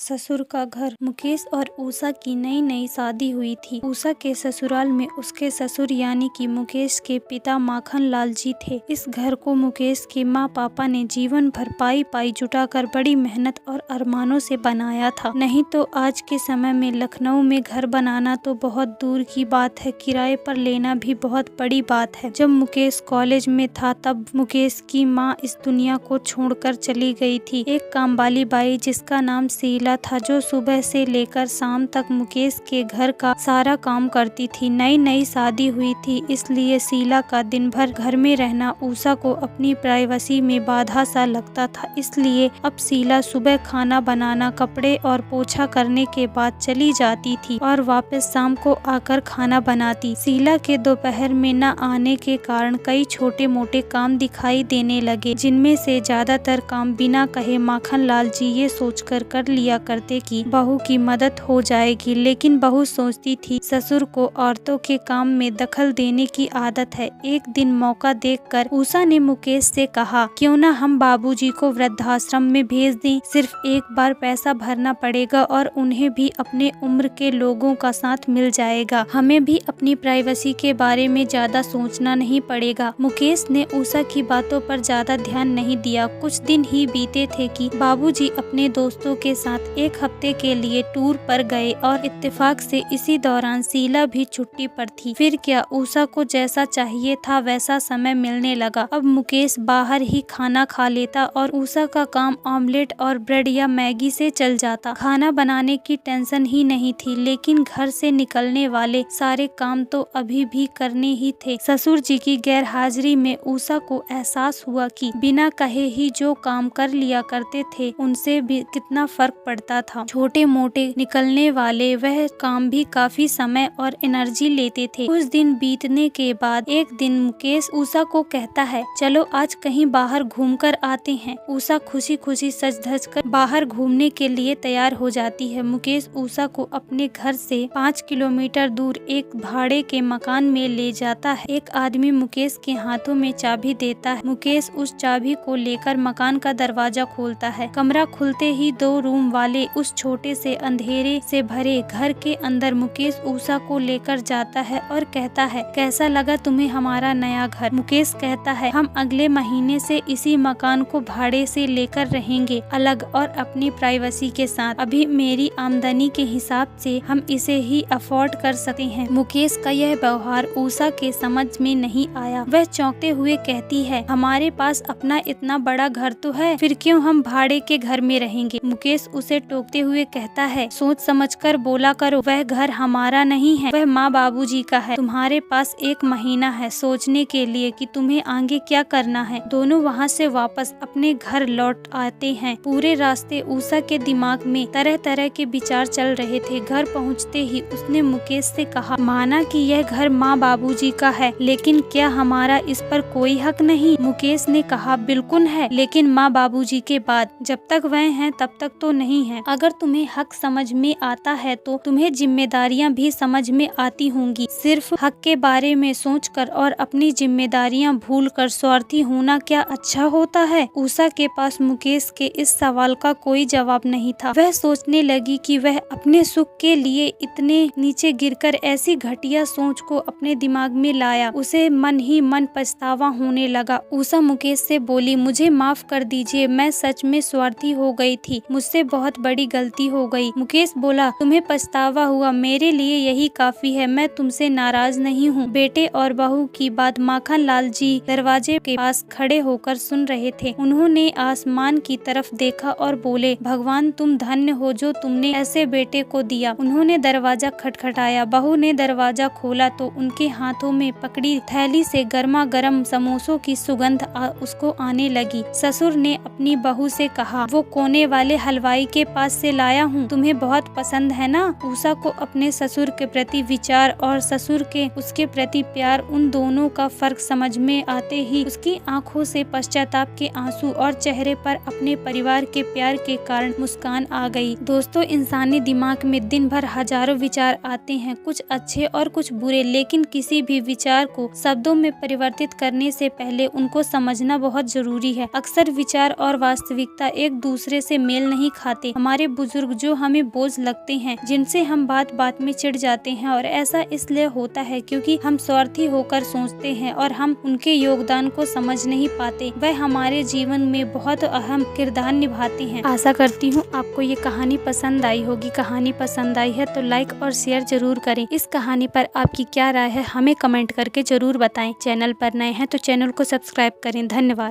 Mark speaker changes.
Speaker 1: ससुर का घर। मुकेश और उषा की नई नई शादी हुई थी। उषा के ससुराल में उसके ससुर यानी कि मुकेश के पिता माखन लाल जी थे। इस घर को मुकेश के माँ पापा ने जीवन भर पाई पाई जुटाकर बड़ी मेहनत और अरमानों से बनाया था। नहीं तो आज के समय में लखनऊ में घर बनाना तो बहुत दूर की बात है, किराए पर लेना भी बहुत बड़ी बात है। जब मुकेश कॉलेज में था तब मुकेश की माँ इस दुनिया को छोड़कर चली गई थी। एक काम वाली बाई जिसका नाम शीला था, जो सुबह से लेकर शाम तक मुकेश के घर का सारा काम करती थी। नई नई शादी हुई थी, इसलिए शीला का दिन भर घर में रहना उषा को अपनी प्राइवेसी में बाधा सा लगता था। इसलिए अब शीला सुबह खाना बनाना, कपड़े और पोछा करने के बाद चली जाती थी और वापस शाम को आकर खाना बनाती। शीला के दोपहर में न आने के कारण कई छोटे मोटे काम दिखाई देने लगे, जिनमें से ज्यादातर काम बिना कहे माखन लाल जी ये सोचकर कर लिया करते कि बहू की मदद हो जाएगी। लेकिन बहू सोचती थी ससुर को औरतों के काम में दखल देने की आदत है। एक दिन मौका देखकर उषा ने मुकेश से कहा, क्यों न हम बाबूजी को वृद्धाश्रम में भेज दें। सिर्फ एक बार पैसा भरना पड़ेगा और उन्हें भी अपने उम्र के लोगों का साथ मिल जाएगा। हमें भी अपनी प्राइवेसी के बारे में ज्यादा सोचना नहीं पड़ेगा। मुकेश ने उषा की बातों पर ज्यादा ध्यान नहीं दिया। कुछ दिन ही बीते थे कि बाबूजी अपने दोस्तों के साथ एक हफ्ते के लिए टूर पर गए और इत्तेफाक से इसी दौरान शीला भी छुट्टी पर थी। फिर क्या, उषा को जैसा चाहिए था वैसा समय मिलने लगा। अब मुकेश बाहर ही खाना खा लेता और उषा का काम ऑमलेट और ब्रेड या मैगी से चल जाता। खाना बनाने की टेंशन ही नहीं थी, लेकिन घर से निकलने वाले सारे काम तो अभी भी करने ही थे। ससुर जी की गैर हाजिरी में उषा को एहसास हुआ कि बिना कहे ही जो काम कर लिया करते थे उनसे भी कितना फर्क पड़ता था। छोटे मोटे निकलने वाले वह काम भी काफी समय और एनर्जी लेते थे। कुछ दिन बीतने के बाद एक दिन मुकेश उषा को कहता है, चलो आज कहीं बाहर घूमकर आते हैं। उषा खुशी खुशी सज धज कर बाहर घूमने के लिए तैयार हो जाती है। मुकेश उषा को अपने घर से 5 किलोमीटर दूर एक भाड़े के मकान में ले जाता है। एक आदमी मुकेश के हाथों में चाबी देता है। मुकेश उस चाबी को लेकर मकान का दरवाजा खोलता है। कमरा खुलते ही 2 रूम वाले उस छोटे से अंधेरे से भरे घर के अंदर मुकेश उषा को लेकर जाता है और कहता है, कैसा लगा तुम्हें हमारा नया घर। मुकेश कहता है, हम अगले महीने से इसी मकान को भाड़े से लेकर रहेंगे, अलग और अपनी प्राइवेसी के साथ। अभी मेरी आमदनी के हिसाब से हम इसे ही अफोर्ड कर सकते हैं। मुकेश का यह व्यवहार उषा के समझ में नहीं आया। वह चौंकते हुए कहती है, हमारे पास अपना इतना बड़ा घर तो है, फिर क्यों हम भाड़े के घर में रहेंगे। मुकेश उसे टोकते हुए कहता है, सोच समझकर बोला करो, वह घर हमारा नहीं है, वह माँ बाबूजी का है। तुम्हारे पास 1 महीना है सोचने के लिए कि तुम्हें आगे क्या करना है। दोनों वहाँ से वापस अपने घर लौट आते हैं। पूरे रास्ते उषा के दिमाग में तरह तरह के विचार चल रहे थे। घर पहुँचते ही उसने मुकेश से कहा, माना कि यह घर माँ बाबूजी का है, लेकिन क्या हमारा इस पर कोई हक नहीं। मुकेश ने कहा, बिल्कुल है, लेकिन माँ बाबूजी के बाद, जब तक वह हैं तब तक तो नहीं है। अगर तुम्हें हक समझ में आता है तो तुम्हें जिम्मेदारियां भी समझ में आती होंगी। सिर्फ हक के बारे में सोचकर और अपनी जिम्मेदारियां भूलकर स्वार्थी होना क्या अच्छा होता है। उषा के पास मुकेश के इस सवाल का कोई जवाब नहीं था। वह सोचने लगी कि वह अपने सुख के लिए इतने नीचे गिरकर ऐसी घटिया सोच को अपने दिमाग में लाया। उसे मन ही मन पछतावा होने लगा। उषा मुकेश से बोली, मुझे माफ कर दीजिए, मैं सच में स्वार्थी हो गई थी, मुझसे बहुत बड़ी गलती हो गई। मुकेश बोला, तुम्हें पछतावा हुआ, मेरे लिए यही काफी है, मैं तुमसे नाराज नहीं हूँ। बेटे और बहू की बात माखन लाल जी दरवाजे के पास खड़े होकर सुन रहे थे। उन्होंने आसमान की तरफ देखा और बोले, भगवान तुम धन्य हो जो तुमने ऐसे बेटे को दिया। उन्होंने दरवाजा खटखटाया। बहू ने दरवाजा खोला तो उनके हाथों में पकड़ी थैली से गर्मा गर्म समोसों की सुगंध उसको आने लगी। ससुर ने अपनी बहू से कहा, वो कोने वाले हलवाई के पास से लाया हूँ, तुम्हें बहुत पसंद है ना। उषा को अपने ससुर के प्रति विचार और ससुर के उसके प्रति प्यार, उन दोनों का फर्क समझ में आते ही उसकी आंखों से पश्चाताप के आंसू और चेहरे पर अपने परिवार के प्यार के कारण मुस्कान आ गई। दोस्तों, इंसानी दिमाग में दिन भर हजारों विचार आते हैं, कुछ अच्छे और कुछ बुरे, लेकिन किसी भी विचार को शब्दों में परिवर्तित करने से पहले उनको समझना बहुत जरूरी है। अक्सर विचार और वास्तविकता एक दूसरे से मेल नहीं खाते। थे। हमारे बुजुर्ग जो हमें बोझ लगते हैं, जिनसे हम बात बात में चिढ़ जाते हैं, और ऐसा इसलिए होता है क्योंकि हम स्वार्थी होकर सोचते हैं और हम उनके योगदान को समझ नहीं पाते। वह हमारे जीवन में बहुत अहम किरदार निभाते हैं। आशा करती हूँ आपको ये कहानी पसंद आई होगी। कहानी पसंद आई है तो लाइक और शेयर जरूर करें। इस कहानी पर आपकी क्या राय है हमें कमेंट करके जरूर बताएं। चैनल पर नए हैं तो चैनल को सब्सक्राइब करें। धन्यवाद।